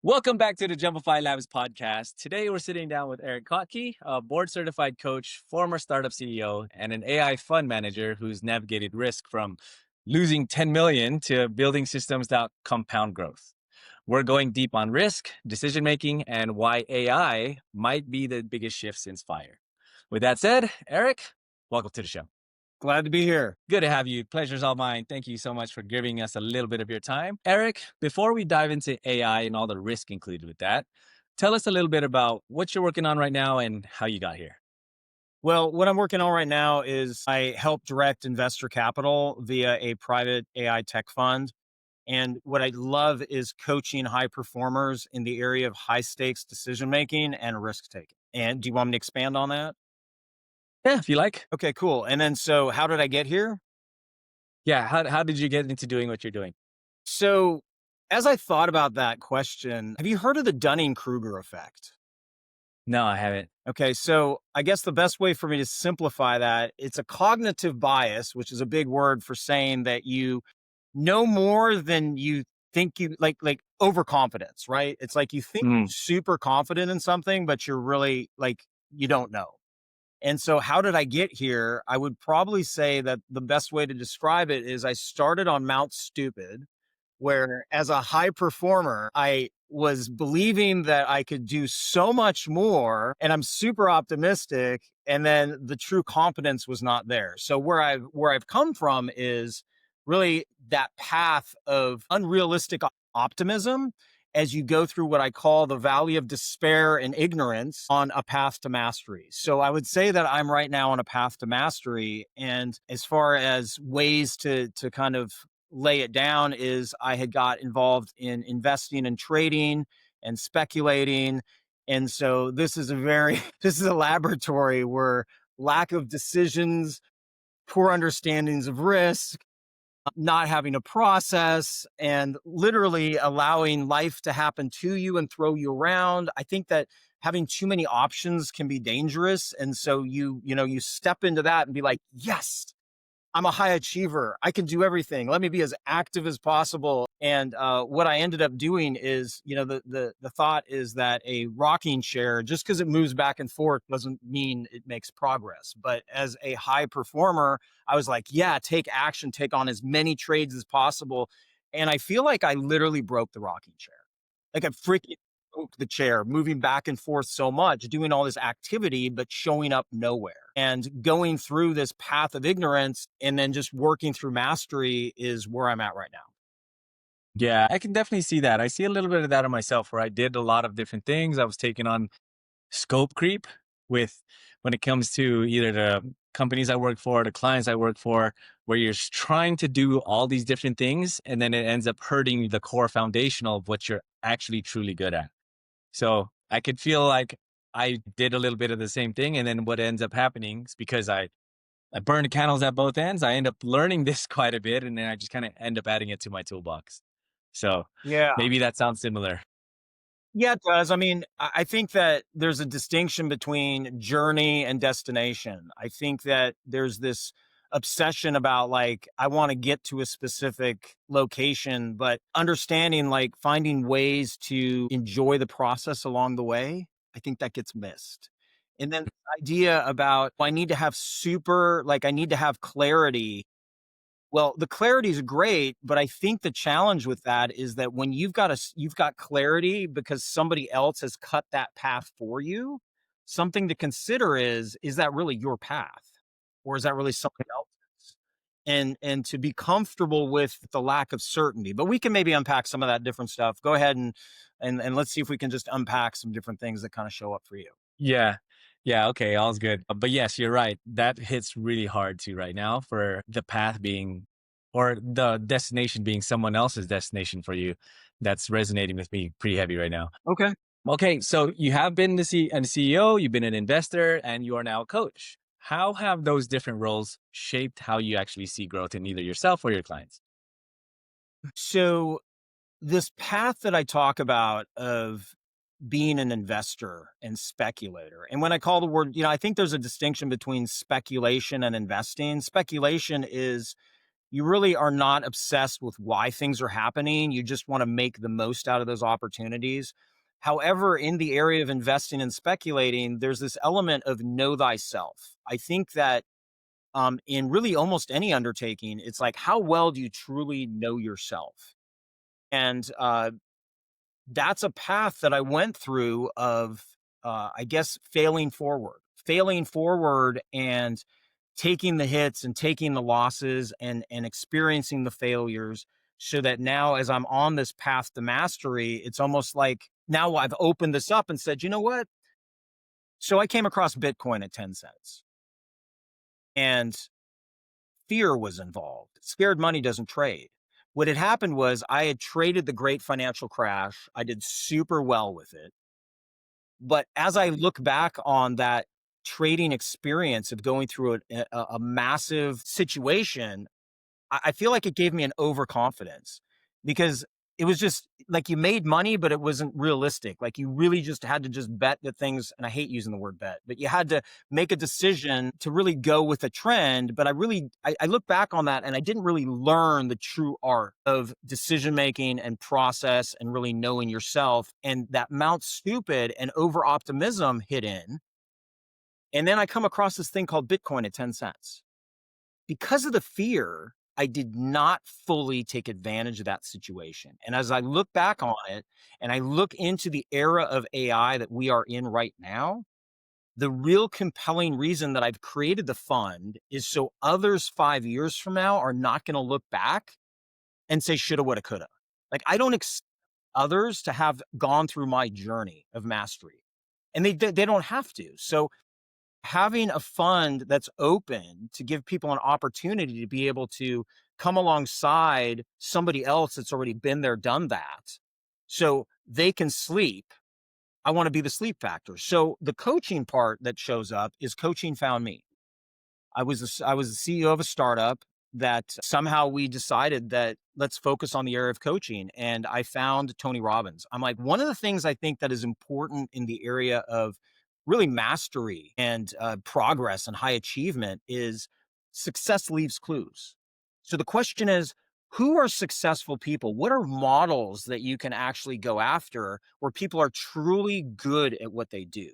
Welcome back to the Jumblefy Labs podcast. Today we're sitting down with Eric Kottke, a board certified coach, former startup CEO, and an AI fund manager who's navigated risk from losing 10 million to building systems that compound growth. We're going deep on risk, decision making, and why AI might be the biggest shift since fire. With that said, Eric, welcome to the show. Glad to be here. Good to have you. Pleasure's all mine. Thank you so much for giving us a little bit of your time. Eric, before we dive into AI and all the risk included with that, tell us a little bit about what you're working on right now and how you got here. Well, what I'm working on right now is I help direct investor capital via a private AI tech fund. And what I love is coaching high performers in the area of high stakes decision making and risk taking. And do you want me to expand on that? Yeah, if you like. Okay, cool. And then, so how did I get here? Yeah, how did you get into doing what you're doing? So, as I thought about that question, have you heard of the Dunning Kruger effect? No, I haven't. Okay, so I guess the best way for me to simplify that, it's a cognitive bias, which is a big word for saying that you know more than you think you like overconfidence, right? It's like you think you're Mm, super confident in something, but you're really like you don't know. And so how did I get here? I would probably say that the best way to describe it is I started on Mount Stupid, where as a high performer, I was believing that I could do so much more and I'm super optimistic, and then the true confidence was not there. So where I've come from is really that path of unrealistic optimism as you go through what I call the valley of despair and ignorance on a path to mastery. So I would say that I'm right now on a path to mastery. And as far as ways to kind of lay it down is I had got involved in investing and trading and speculating. And so this is a very this is a laboratory where lack of decisions, poor understandings of risk, not having a process, and literally allowing life to happen to you and throw you around. I think that having too many options can be dangerous. And so you step into that and be like, yes, I'm a high achiever. I can do everything. Let me be as active as possible. And what I ended up doing is, the thought is that a rocking chair, just because it moves back and forth, doesn't mean it makes progress. But as a high performer, I was like, yeah, take action, take on as many trades as possible. And I feel like I literally broke the rocking chair. Like I freaking broke the chair, moving back and forth so much, doing all this activity, but showing up nowhere. And going through this path of ignorance and then just working through mastery is where I'm at right now. yeah, I can definitely see that. I see a little bit of that in myself where I did a lot of different things. I was taking on scope creep with when it comes to either the companies I work for, the clients I work for, where you're trying to do all these different things and then it ends up hurting the core foundational of what you're actually truly good at. So I could feel like I did a little bit of the same thing. And then what ends up happening is because I burn the candles at both ends, I end up learning this quite a bit and then I just kind of end up adding it to my toolbox. So Yeah. maybe that sounds similar. Yeah, it does. I mean, I think that there's a distinction between journey and destination. I think that there's this obsession about like, I want to get to a specific location, but understanding like finding ways to enjoy the process along the way, I think that gets missed. And then the idea about I need to have I need to have clarity. Well, the clarity is great, but I think the challenge with that is that when you've got clarity because somebody else has cut that path for you, something to consider is that really your path? Or is that really somebody else's? And to be comfortable with the lack of certainty. But we can maybe unpack some of that different stuff. Go ahead and let's see if we can just unpack some different things that kind of show up for you. Yeah. Yeah. Okay. All's good. But yes, you're right. That hits really hard too right now for the path being or the destination being someone else's destination for you. That's resonating with me pretty heavy right now. Okay. Okay. So you have been a CEO, you've been an investor, and you are now a coach. How have those different roles shaped how you actually see growth in either yourself or your clients? So this path that I talk about of being an investor and speculator. And when I call the word, I think there's a distinction between speculation and investing. Speculation is You really are not obsessed with why things are happening. You just want to make the most out of those opportunities. However, in the area of investing and speculating, there's this element of know thyself. I think that in really almost any undertaking, it's like, how well do you truly know yourself? And that's a path that I went through of, I guess, failing forward and taking the hits and taking the losses and experiencing the failures so that now as I'm on this path to mastery, it's almost like now I've opened this up and said, you know what? So I came across Bitcoin at 10 cents and fear was involved. Scared money doesn't trade. What had happened was I had traded the great financial crash. I did super well with it. But as I look back on that trading experience of going through a massive situation, I feel like it gave me an overconfidence because it was just like you made money, but it wasn't realistic. Like you really just had to just bet that things, and I hate using the word bet, but you had to make a decision to really go with a trend. But I look back on that and I didn't really learn the true art of decision making and process and really knowing yourself. And that Mount Stupid and over optimism hit in. And then I come across this thing called Bitcoin at 10 cents because of the fear, I did not fully take advantage of that situation. And as I look back on it and I look into the era of AI that we are in right now, the real compelling reason that I've created the fund is so others 5 years from now are not going to look back and say, shoulda, woulda, coulda. Like, I don't expect others to have gone through my journey of mastery, and they don't have to. So, having a fund that's open to give people an opportunity to be able to come alongside somebody else that's already been there, done that, so they can sleep. I want to be the sleep factor. So the coaching part that shows up is coaching found me. I was the CEO of a startup that somehow we decided that let's focus on the area of coaching. And I found Tony Robbins. I'm like, one of the things I think that is important in the area of really mastery and progress and high achievement is success leaves clues. So the question is, who are successful people? What are models that you can actually go after where people are truly good at what they do?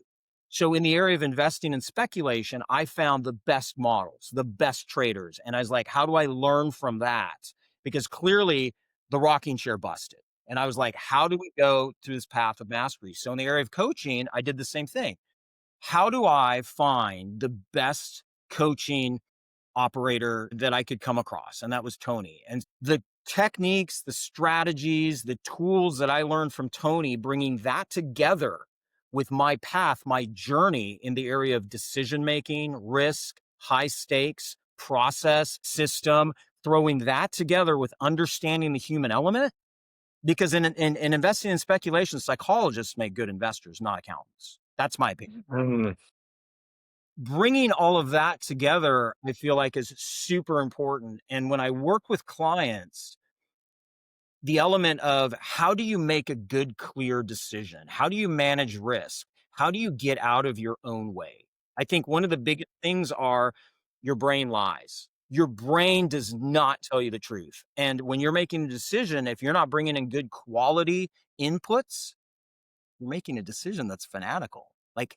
So in the area of investing and speculation, I found the best models, the best traders. And I was like, how do I learn from that? Because clearly the rocking chair busted. And I was like, how do we go through this path of mastery? So in the area of coaching, I did the same thing. How do I find the best coaching operator that I could come across? And that was Tony. And the techniques, the strategies, the tools that I learned from Tony, bringing that together with my path, my journey in the area of decision making, risk, high stakes, process, system, throwing that together with understanding the human element. Because in investing in speculation, psychologists make good investors, not accountants. That's my opinion. Mm. Bringing all of that together, I feel like is super important. And when I work with clients, the element of how do you make a good, clear decision? How do you manage risk? How do you get out of your own way? I think one of the biggest things are your brain lies. Your brain does not tell you the truth. And when you're making a decision, if you're not bringing in good quality inputs, you're making a decision that's fanatical. Like,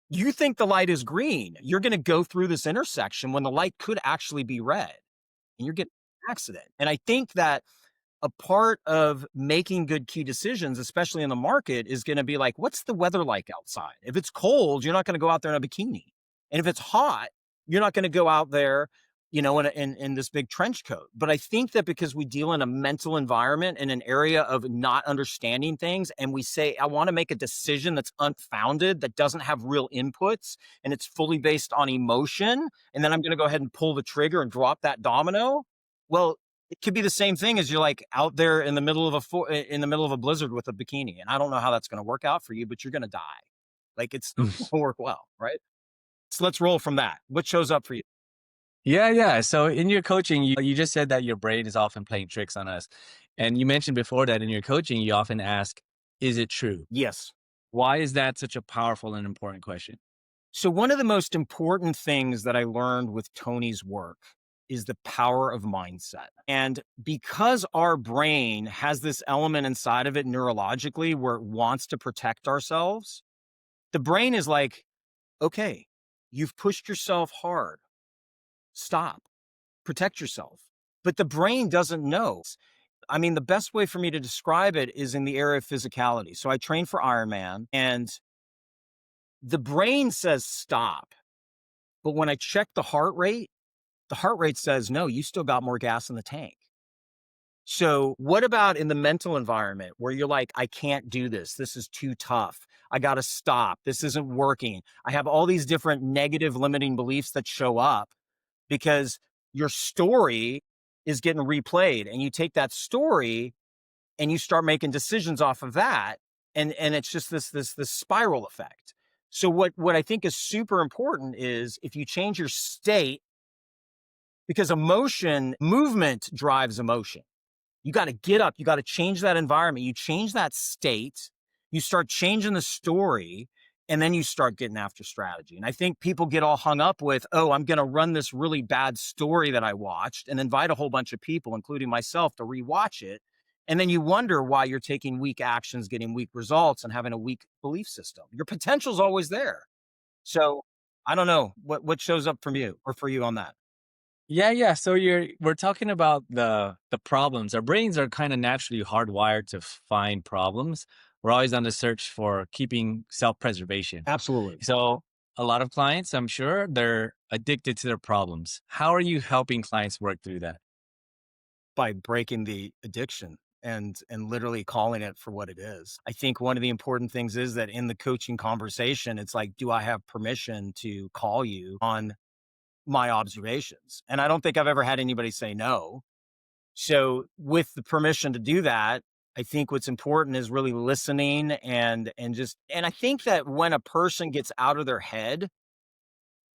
you think the light is green. You're going to go through this intersection when the light could actually be red and you're getting an accident. And I think that a part of making good key decisions, especially in the market, is going to be like, what's the weather like outside? If it's cold, you're not going to go out there in a bikini. And if it's hot, you're not going to go out there, in this big trench coat. But I think that because we deal in a mental environment in an area of not understanding things, and we say, I want to make a decision that's unfounded, that doesn't have real inputs, and it's fully based on emotion, and then I'm going to go ahead and pull the trigger and drop that domino. Well, it could be the same thing as you're like out there in the middle of in the middle of a blizzard with a bikini. And I don't know how that's going to work out for you, but you're going to die. Like it's not going to work well, right? So let's roll from that. What shows up for you? Yeah, yeah. So in your coaching, you just said that your brain is often playing tricks on us. And you mentioned before that in your coaching, you often ask, is it true? Yes. Why is that such a powerful and important question? So one of the most important things that I learned with Tony's work is the power of mindset. And because our brain has this element inside of it neurologically where it wants to protect ourselves, the brain is like, okay, you've pushed yourself hard. Stop, protect yourself. But the brain doesn't know. I mean, the best way for me to describe it is in the area of physicality. So I train for Ironman, and the brain says stop. But when I check the heart rate says, no, you still got more gas in the tank. So, what about in the mental environment where you're like, I can't do this. This is too tough. I got to stop. This isn't working. I have all these different negative limiting beliefs that show up because your story is getting replayed. And you take that story and you start making decisions off of that. And it's just this spiral effect. So what I think is super important is if you change your state, because movement drives emotion. You got to get up. You got to change that environment. You change that state. You start changing the story, and then you start getting after strategy. And I think people get all hung up with, oh, I'm going to run this really bad story that I watched and invite a whole bunch of people, including myself, to rewatch it. And then you wonder why you're taking weak actions, getting weak results, and having a weak belief system. Your potential's always there. So I don't know what shows up from you or for you on that. Yeah, yeah. So we're talking about the problems. Our brains are kind of naturally hardwired to find problems. We're always on the search for keeping self-preservation. Absolutely. So a lot of clients, I'm sure, they're addicted to their problems. How are you helping clients work through that? By breaking the addiction and literally calling it for what it is. I think one of the important things is that in the coaching conversation, it's like, do I have permission to call you on my observations? And I don't think I've ever had anybody say no. So with the permission to do that, I think what's important is really listening and I think that when a person gets out of their head,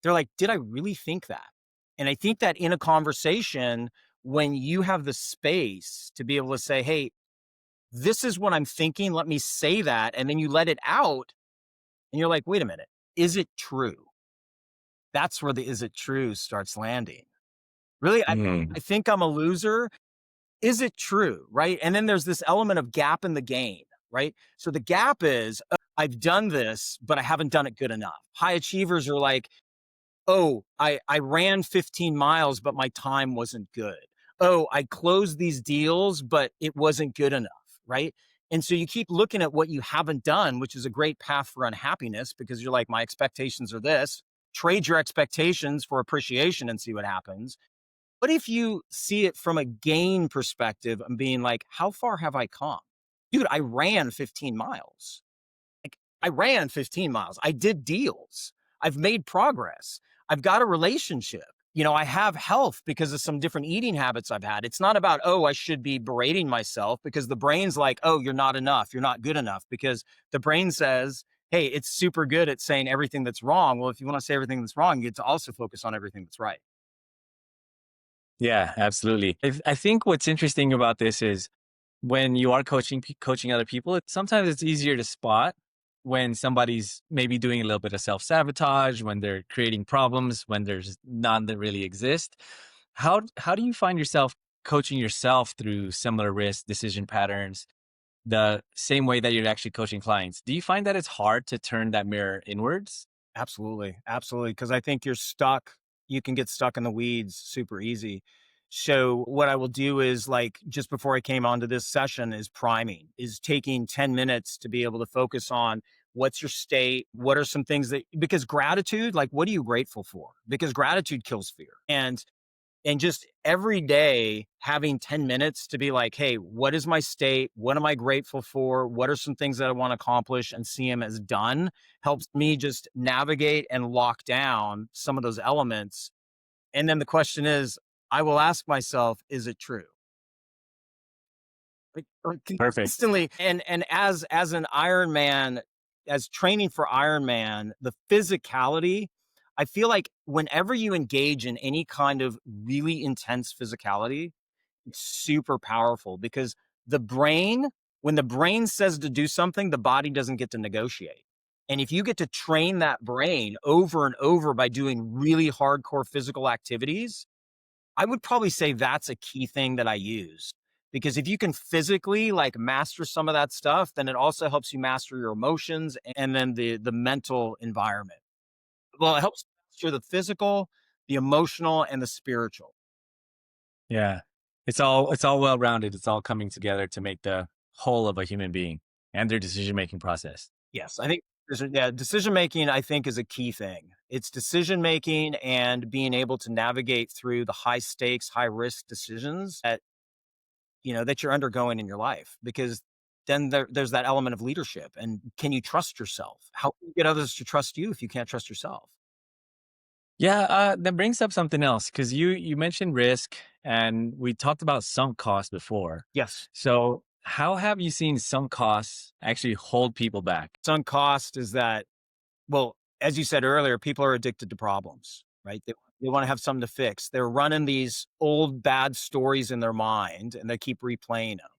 they're like, did I really think that? And I think that in a conversation, when you have the space to be able to say, hey, this is what I'm thinking, let me say that. And then you let it out and you're like, wait a minute, is it true? That's where the is it true starts landing. Really, Mm. I think I'm a loser. Is it true? Right. And then there's this element of gap in the gain. Right. So the gap is I've done this, but I haven't done it good enough. High achievers are like, oh, I ran 15 miles, but my time wasn't good. Oh, I closed these deals, but it wasn't good enough, right? And so you keep looking at what you haven't done, which is a great path for unhappiness because you're like, my expectations are this. Trade your expectations for appreciation and see what happens. What if you see it from a gain perspective and being like, how far have I come? Dude, I ran 15 miles. Like I ran 15 miles. I did deals. I've made progress. I've got a relationship. You know, I have health because of some different eating habits I've had. It's not about, oh, I should be berating myself because the brain's like, oh, you're not enough. You're not good enough because the brain says, hey, it's super good at saying everything that's wrong. Well, if you want to say everything that's wrong, you get to also focus on everything that's right. Yeah, absolutely. I think what's interesting about this is when you are coaching other people, sometimes it's easier to spot when somebody's maybe doing a little bit of self-sabotage, when they're creating problems, when there's none that really exist. How do you find yourself coaching yourself through similar risk decision patterns the same way that you're actually coaching clients? Do you find that it's hard to turn that mirror inwards? Absolutely. Absolutely. Cause I think you're stuck. You can get stuck in the weeds super easy. So what I will do is like just before I came onto this session is priming, is taking 10 minutes to be able to focus on what's your state, what are some things that because gratitude, like what are you grateful for? Because gratitude kills fear. And just every day having 10 minutes to be like, hey, what is my state? What am I grateful for? What are some things that I want to accomplish and see them as done helps me just navigate and lock down some of those elements. And then the question is, I will ask myself, is it true? Like Perfect. consistently. And as an Ironman, as training for Ironman, the physicality, I feel like whenever you engage in any kind of really intense physicality, it's super powerful because the brain, when the brain says to do something, the body doesn't get to negotiate. And if you get to train that brain over and over by doing really hardcore physical activities, I would probably say that's a key thing that I use, because if you can physically like master some of that stuff, then it also helps you master your emotions and then the mental environment. Well, it helps master the physical, the emotional, and the spiritual. Yeah. It's all well rounded. It's all coming together to make the whole of a human being and their decision making process. Yes, I think yeah, decision making I think is a key thing. It's decision making and being able to navigate through the high stakes, high risk decisions that that you're undergoing in your life, because then there's that element of leadership. And can you trust yourself? How can you get others to trust you if you can't trust yourself? Yeah, that brings up something else because you mentioned risk, and we talked about sunk costs before. Yes. So, how have you seen sunk costs actually hold people back? Sunk cost is that, well, as you said earlier, people are addicted to problems, right? They want to have something to fix. They're running these old bad stories in their mind and they keep replaying them.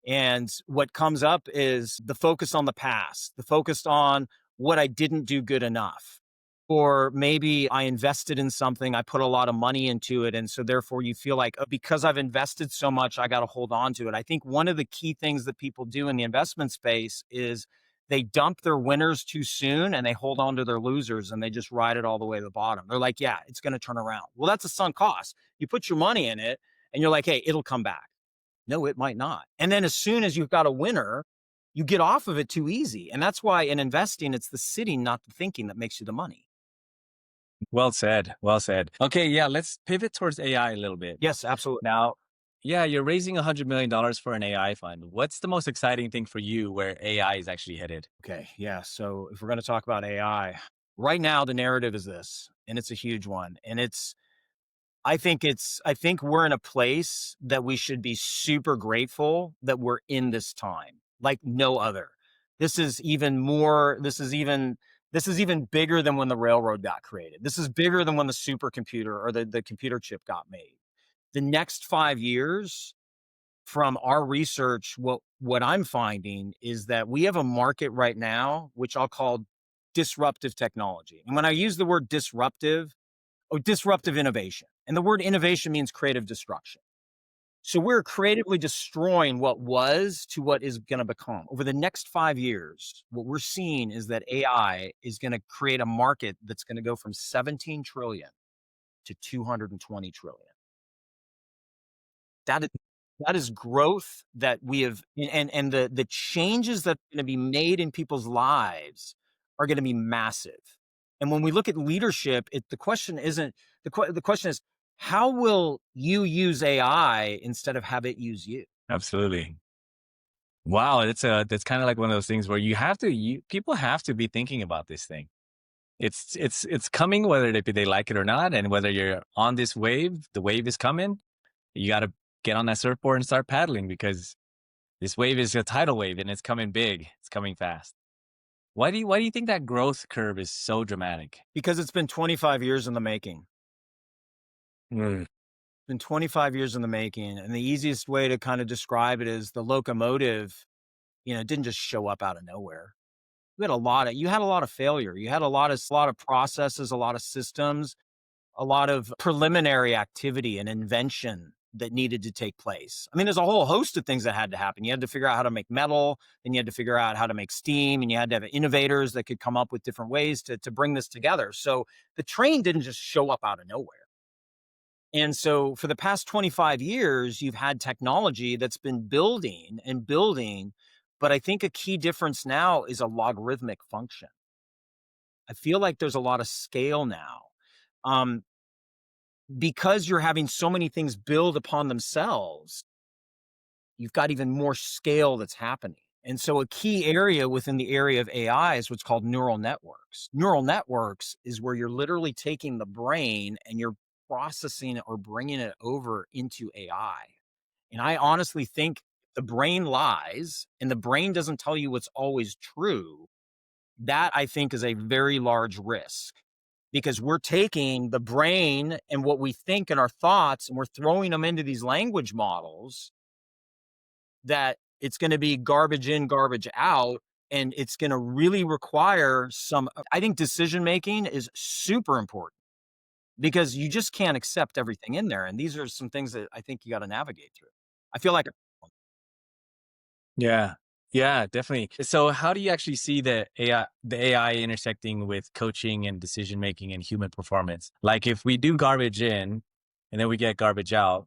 And what comes up is the focus on the past, the focus on what I didn't do good enough. Or maybe I invested in something, I put a lot of money into it. And so therefore you feel like, oh, because I've invested so much, I got to hold on to it. I think one of the key things that people do in the investment space is they dump their winners too soon and they hold on to their losers and they just ride it all the way to the bottom. They're like, yeah, it's going to turn around. Well, that's a sunk cost. You put your money in it and you're like, hey, it'll come back. No, it might not. And then as soon as you've got a winner, you get off of it too easy. And that's why in investing, it's the sitting, not the thinking, that makes you the money. Well said. Well said. Okay, yeah, let's pivot towards AI a little bit. Yes, absolutely. Now, yeah, you're raising $100 million for an AI fund. What's the most exciting thing for you where AI is actually headed? Okay. Yeah. So if we're going to talk about AI, right now, the narrative is this, and it's a huge one. And I think we're in a place that we should be super grateful that we're in this time, like no other. This is even more, this is even bigger than when the railroad got created. This is bigger than when the supercomputer or the computer chip got made. The next 5 years, from our research, what I'm finding is that we have a market right now, which I'll call disruptive technology. And when I use the word disruptive, or disruptive innovation. And the word innovation means creative destruction. So we're creatively destroying what was to what is going to become. Over the next 5 years, what we're seeing is that AI is going to create a market that's going to go from 17 trillion to 220 trillion. That is that is growth that we have, and the changes that are going to be made in people's lives are going to be massive. And when we look at leadership, the question isn't the question is, how will you use AI instead of have it use you? Absolutely. Wow, that's kind of like one of those things where people have to be thinking about this thing. It's coming whether they like it or not, and whether you're on this wave, the wave is coming. You got to get on that surfboard and start paddling because this wave is a tidal wave and it's coming big. It's coming fast. Why do you think that growth curve is so dramatic? Because it's been 25 years in the making. Mm, It's been 25 years in the making. And the easiest way to kind of describe it is the locomotive, it didn't just show up out of nowhere. You had a lot of failure. You had a lot of processes, a lot of systems, a lot of preliminary activity and invention that needed to take place. I mean, there's a whole host of things that had to happen. You had to figure out how to make metal, and you had to figure out how to make steam, and you had to have innovators that could come up with different ways to bring this together. So the train didn't just show up out of nowhere. And so for the past 25 years, you've had technology that's been building and building. But I think a key difference now is a logarithmic function. I feel like there's a lot of scale now. Um, because you're having so many things build upon themselves, you've got even more scale that's happening. And so a key area within the area of AI is what's called neural networks. Neural networks is where you're literally taking the brain and you're processing it or bringing it over into AI. And I honestly think the brain lies and the brain doesn't tell you what's always true. That I think is a very large risk, because we're taking the brain and what we think and our thoughts and we're throwing them into these language models that it's going to be garbage in, garbage out. And it's going to really require I think decision making is super important. because you just can't accept everything in there. And these are some things that I think you got to navigate through. I feel like Yeah. Yeah, definitely. So how do you actually see the AI intersecting with coaching and decision making and human performance? Like if we do garbage in and then we get garbage out,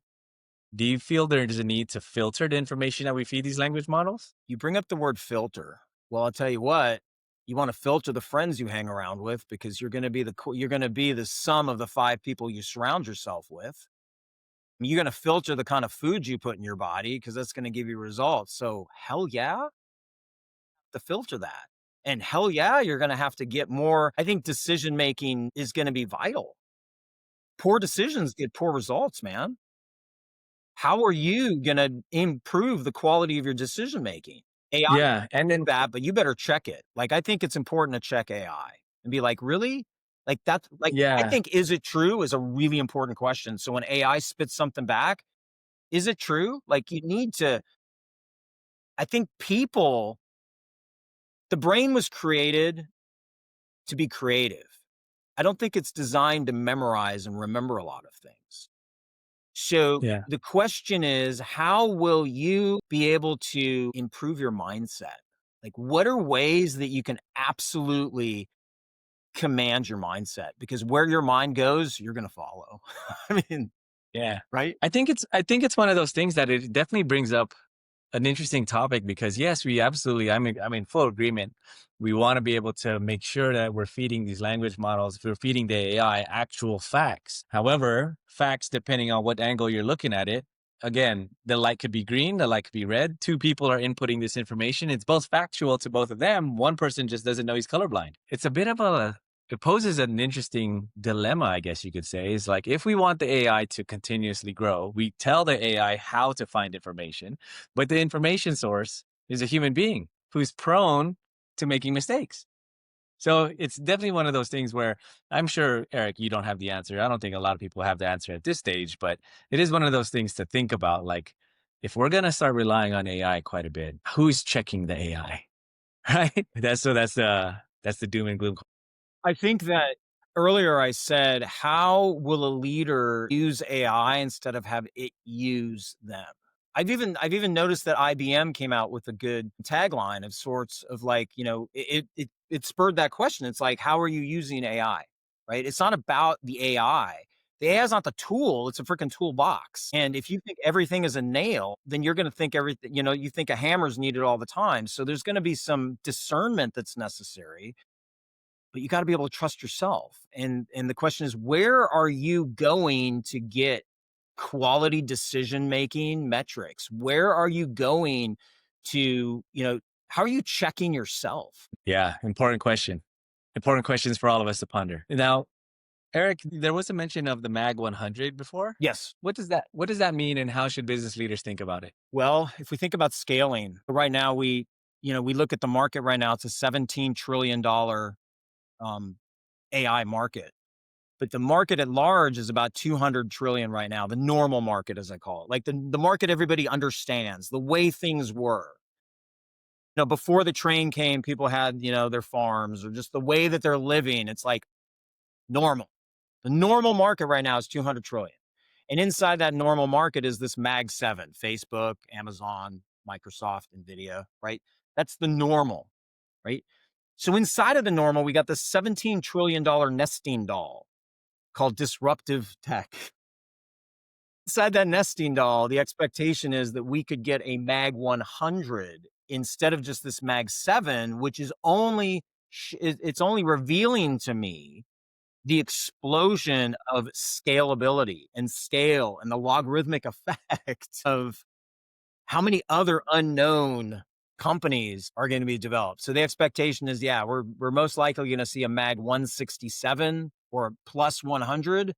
do you feel there is a need to filter the information that we feed these language models? you bring up the word filter. Well, I'll tell you what, you want to filter the friends you hang around with because you're going to be you're going to be the sum of the 5 people you surround yourself with. You're going to filter the kind of food you put in your body because that's going to give you results. So, hell yeah, to filter that. And hell yeah, you're going to have to get more. I think decision making is going to be vital. Poor decisions get poor results, man. How are you going to improve the quality of your decision making? AI Yeah. And then that, but you better check it. Like, I think it's important to check AI and be like, really? Like, that's like, I yeah. think, is it true is a really important question. So when AI spits something back, is it true? Like, you need to, I think people, the brain was created to be creative. I don't think it's designed to memorize and remember a lot of things. So Yeah. the question is, how will you be able to improve your mindset? Like, what are ways that you can absolutely command your mindset? Because where your mind goes, you're going to follow. I mean, Yeah. right? I think it's one of those things that it definitely brings up an interesting topic because yes, we absolutely I'm in full agreement. We want to be able to make sure that we're feeding these language models, we're feeding the AI actual facts. However, facts depending on what angle you're looking at it. Again, the light could be green, the light could be red. Two people are inputting this information. It's both factual to both of them. One person just doesn't know he's colorblind. It's a bit of a it poses an interesting dilemma, I guess you could say. Is like if we want the AI to continuously grow, we tell the AI how to find information, but the information source is a human being who's prone to making mistakes. So it's definitely one of those things where I'm sure, Eric, you don't have the answer. I don't think a lot of people have the answer at this stage, but it is one of those things to think about. Like, if we're going to start relying on AI quite a bit, who's checking the AI? Right? That's the doom and gloom. I think that earlier I said, how will a leader use AI instead of have it use them? I've even noticed that IBM came out with a good tagline of sorts of like, it spurred that question. It's like, how are you using AI? Right? It's not about the AI. The AI is not the tool, it's a freaking toolbox. And if you think everything is a nail, then you're going to think everything, you think a hammer is needed all the time. So there's going to be some discernment that's necessary, but you got to be able to trust yourself. And the question is, where are you going to get quality decision making metrics? Where are you going to, how are you checking yourself? Yeah, important question. Important questions for all of us to ponder. Now, Eric, there was a mention of the MAG 100 before. Yes. What does that mean and how should business leaders think about it? Well, if we think about scaling, right now we look at the market right now, it's a $17 trillion um, AI market. But the market at large is about 200 trillion right now, the normal market, as I call it, like the market everybody understands, the way things were. Before the train came, people had, their farms or just the way that they're living. It's like normal. The normal market right now is 200 trillion. And inside that normal market is this Mag 7, Facebook, Amazon, Microsoft, Nvidia, right? That's the normal, right? So inside of the normal, we got this $17 trillion nesting doll called disruptive tech. Inside that nesting doll, the expectation is that we could get a Mag 100 instead of just this Mag 7, which is it's only revealing to me the explosion of scalability and scale and the logarithmic effect of how many other unknown companies are going to be developed. So the expectation is, yeah, we're most likely going to see a Mag 167 or a plus 100.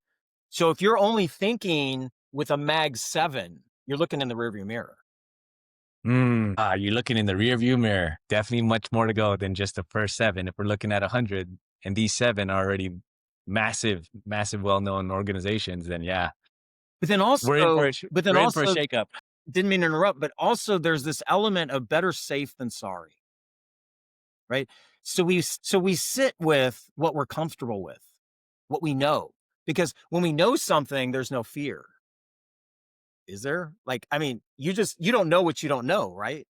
So if you're only thinking with a Mag 7, you're looking in the rearview mirror. You're looking in the rear view mirror. Definitely much more to go than just the first seven. If we're looking at 100 and these seven are already massive, massive, well-known organizations, then yeah, But then we're in for also, a, we're in for a shakeup. didn't mean to interrupt, but also there's this element of better safe than sorry, right? So we sit with what we're comfortable with, what we know, Because when we know something, there's no fear. Is there? Like, I mean, you don't know what you don't know, right?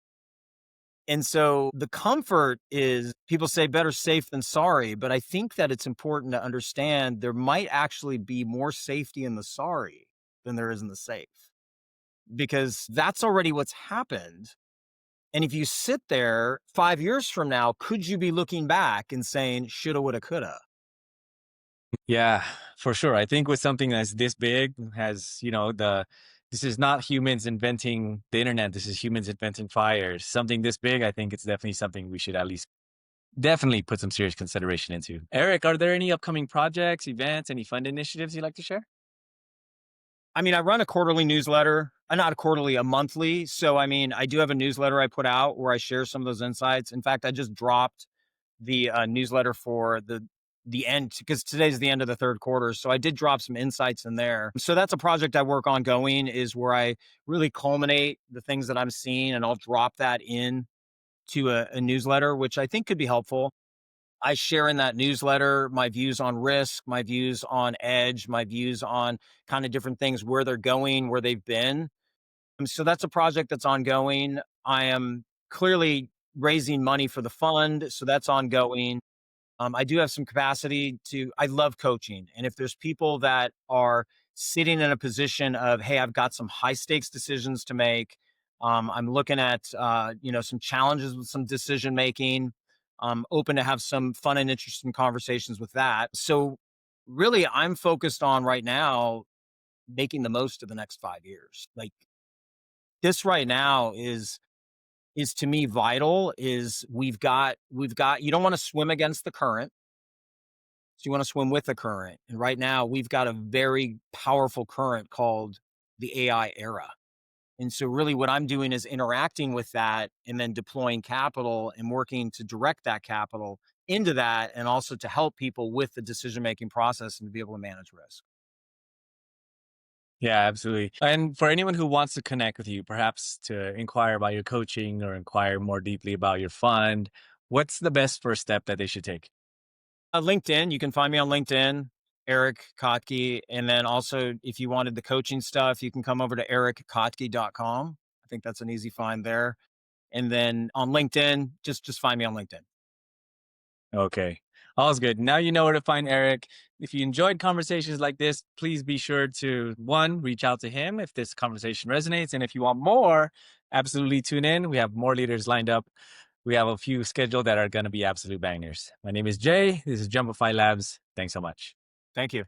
And so the comfort is people say better safe than sorry, but I think that it's important to understand there might actually be more safety in the sorry than there is in the safe because that's already what's happened. And if you sit there 5 years from now, could you be looking back and saying, shoulda, woulda, coulda? Yeah, for sure. I think with something that's this big, has, this is not humans inventing the internet. This is humans inventing fires. Something this big, I think it's definitely something we should at least definitely put some serious consideration into. Eric, are there any upcoming projects, events, any fund initiatives you'd like to share? I mean, I run a quarterly newsletter, not a quarterly, a monthly. So, I mean, I do have a newsletter I put out where I share some of those insights. In fact, I just dropped the newsletter for the end because today's the end of the third quarter. So I did drop some insights in there. So that's a project I work on going is where I really culminate the things that I'm seeing and I'll drop that in to a newsletter, which I think could be helpful. I share in that newsletter my views on risk, my views on edge, my views on kind of different things, where they're going, where they've been. So that's a project that's ongoing. I am clearly raising money for the fund. So that's ongoing. I do have some capacity I love coaching. And if there's people that are sitting in a position of, hey, I've got some high stakes decisions to make. I'm looking at, some challenges with some decision making. I'm open to have some fun and interesting conversations with that. So really I'm focused on right now, making the most of the next 5 years. Like this right now is to me vital is we've got you don't want to swim against the current, so you want to swim with the current. And right now, we've got a very powerful current called the AI era. And so, really, what I'm doing is interacting with that and then deploying capital and working to direct that capital into that and also to help people with the decision making process and to be able to manage risk. Yeah, absolutely. And for anyone who wants to connect with you, perhaps to inquire about your coaching or inquire more deeply about your fund, what's the best first step that they should take? LinkedIn, you can find me on LinkedIn, Eric Kottke. And then also, if you wanted the coaching stuff, you can come over to erickottke.com. I think that's an easy find there. And then on LinkedIn, just find me on LinkedIn. Okay. All's good. Now you know where to find Eric. If you enjoyed conversations like this, please be sure to one, reach out to him if this conversation resonates. And if you want more, absolutely tune in. We have more leaders lined up. We have a few scheduled that are going to be absolute bangers. My name is Jay. This is Jumpify Labs. Thanks so much. Thank you.